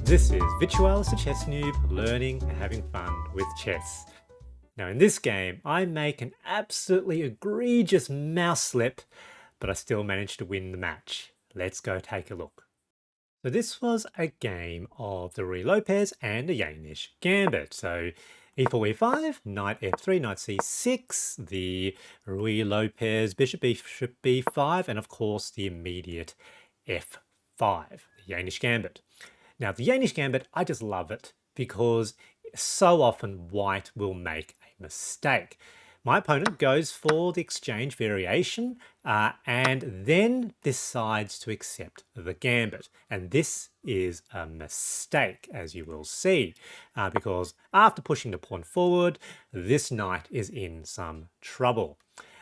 This is Virtualis, the chess noob, learning and having fun with chess. Now in this game, I make an absolutely egregious mouse slip, but I still manage to win the match. Let's go take a look. So this was a game of the Ruy Lopez and the Jaenisch Gambit. So e4, e5, knight f3, knight c6, the Ruy Lopez, bishop b5, and of course the immediate f5, the Jaenisch Gambit. Now, the Jaenisch Gambit, I just love it because so often white will make a mistake. My opponent goes for the exchange variation and then decides to accept the gambit. And this is a mistake, as you will see, because after pushing the pawn forward, this knight is in some trouble.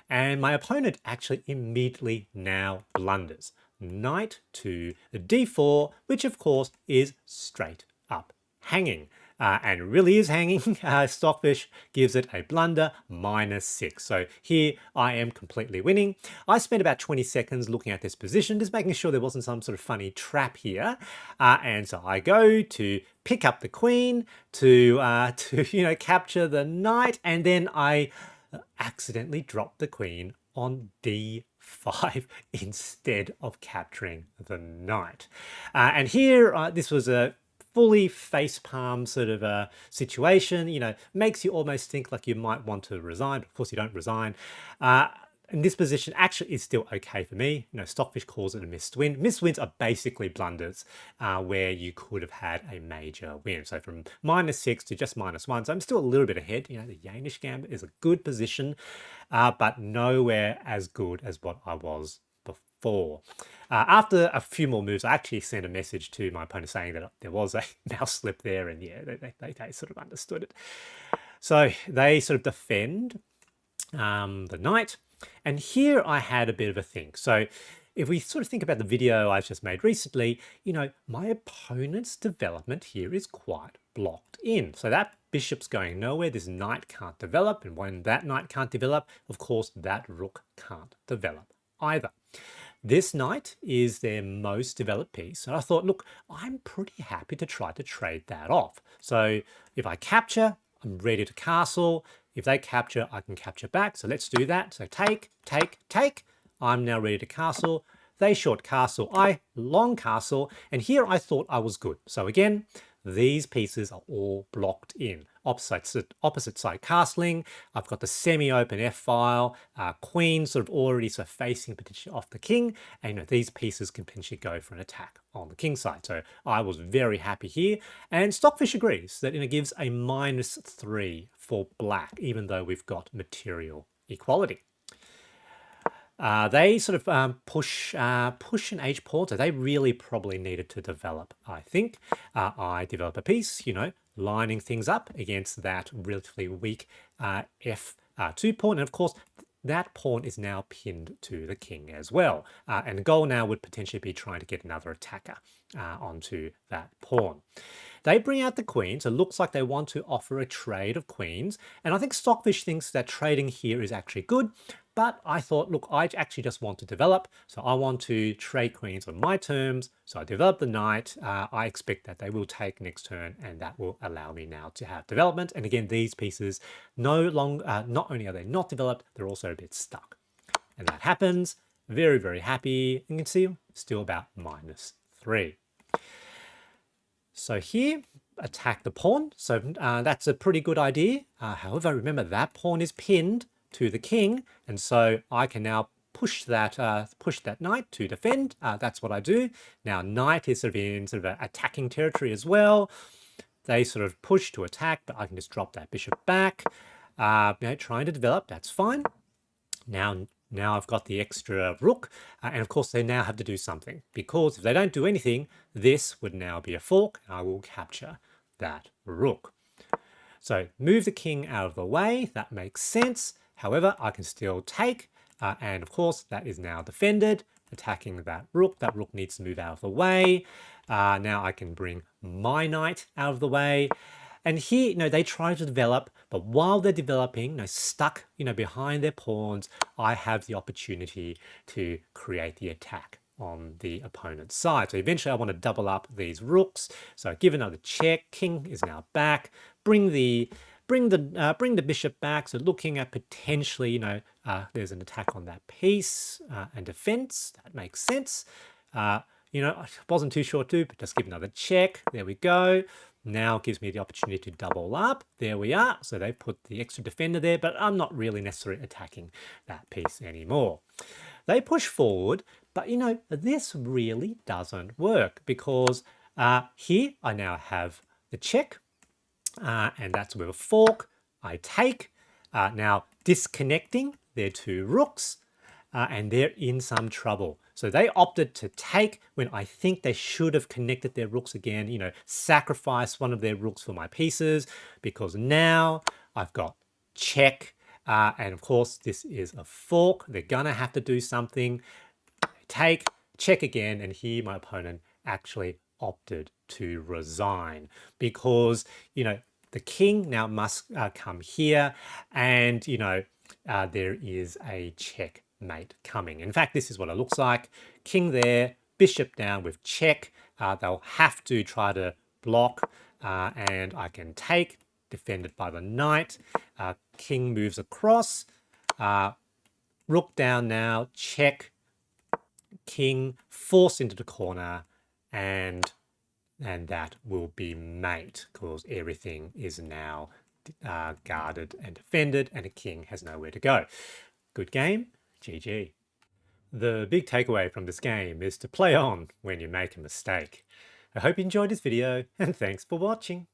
And my opponent actually immediately now blunders. Knight to d4, which of course is straight up hanging. And really is hanging. Stockfish gives it a blunder, -6. So here I am completely winning. I spent about 20 seconds looking at this position, just making sure there wasn't some sort of funny trap here. And so I go to pick up the queen to capture the knight, and then I accidentally drop the queen on d5 instead of capturing the knight. And here, this was a fully facepalm sort of a situation, makes you almost think like you might want to resign, but of course you don't resign. And this position actually is still okay for me. Stockfish calls it a missed win. Missed wins are basically blunders where you could have had a major win. So from -6 to just -1. So I'm still a little bit ahead. The Jaenisch Gambit is a good position, but nowhere as good as what I was before. After a few more moves, I actually sent a message to my opponent saying that there was a mouse slip there, and yeah, they sort of understood it. So they sort of defend the knight. And here I had a bit of a think. So if we sort of think about the video I've just made recently, my opponent's development here is quite blocked in. So that bishop's going nowhere. This knight can't develop. And when that knight can't develop, of course, that rook can't develop either. This knight is their most developed piece. And I thought, look, I'm pretty happy to try to trade that off. So if I capture, I'm ready to castle. If they capture, I can capture back. So let's do that. So take, take, take. I'm now ready to castle. They short castle, I long castle. And here I thought I was good. So again, these pieces are all blocked in. Opposite side castling. I've got the semi-open f-file, queen sort of already facing potentially off the king. And these pieces can potentially go for an attack on the king side. So I was very happy here. And Stockfish agrees that it gives a -3 for black, even though we've got material equality. They sort of push an h pawn, so they really probably needed to develop, I think. I develop a piece, lining things up against that relatively weak f2 pawn. And of course, that pawn is now pinned to the king as well. And the goal now would potentially be trying to get another attacker onto that pawn. They bring out the queen, so it looks like they want to offer a trade of queens. And I think Stockfish thinks that trading here is actually good. But I thought, look, I actually just want to develop. So I want to trade queens on my terms. So I develop the knight. I expect that they will take next turn, and that will allow me now to have development. And again, these pieces not only are they not developed, they're also a bit stuck. And that happens. Very, very happy. You can see still about -3. So here, attack the pawn. So that's a pretty good idea. However, remember that pawn is pinned to the king, and so I can now push that knight to defend. That's what I do. Now knight is sort of in attacking territory as well. They sort of push to attack, but I can just drop that bishop back. Trying to develop, that's fine. Now I've got the extra rook, and of course they now have to do something, because if they don't do anything, this would now be a fork, and I will capture that rook. So move the king out of the way, that makes sense. However, I can still take, and of course that is now defended, attacking that rook. That rook needs to move out of the way. Now I can bring my knight out of the way. And here, they try to develop, but while they're developing, stuck, behind their pawns, I have the opportunity to create the attack on the opponent's side. So eventually I want to double up these rooks. So give another check. King is now back. Bring the bishop back. So looking at potentially, there's an attack on that piece and defense. That makes sense. I wasn't too sure too, but just give another check. There we go. Now gives me the opportunity to double up. There we are. So they've put the extra defender there, but I'm not really necessarily attacking that piece anymore. They push forward, but this really doesn't work because here I now have the check, and that's with a fork. I take. Now disconnecting their two rooks, and they're in some trouble. So they opted to take when I think they should have connected their rooks again, sacrifice one of their rooks for my pieces, because now I've got check. And of course, this is a fork. They're gonna have to do something. Take, check again, and here my opponent actually opted to resign because, the king now must come here, and, there is a checkmate coming. In fact, this is what it looks like. King there, bishop down with check. They'll have to try to block, and I can take, defended by the knight. King moves across. Rook down now, check. King forced into the corner, and that will be mate because everything is now guarded and defended, and the king has nowhere to go. Good game, GG. The big takeaway from this game is to play on when you make a mistake. I hope you enjoyed this video, and thanks for watching.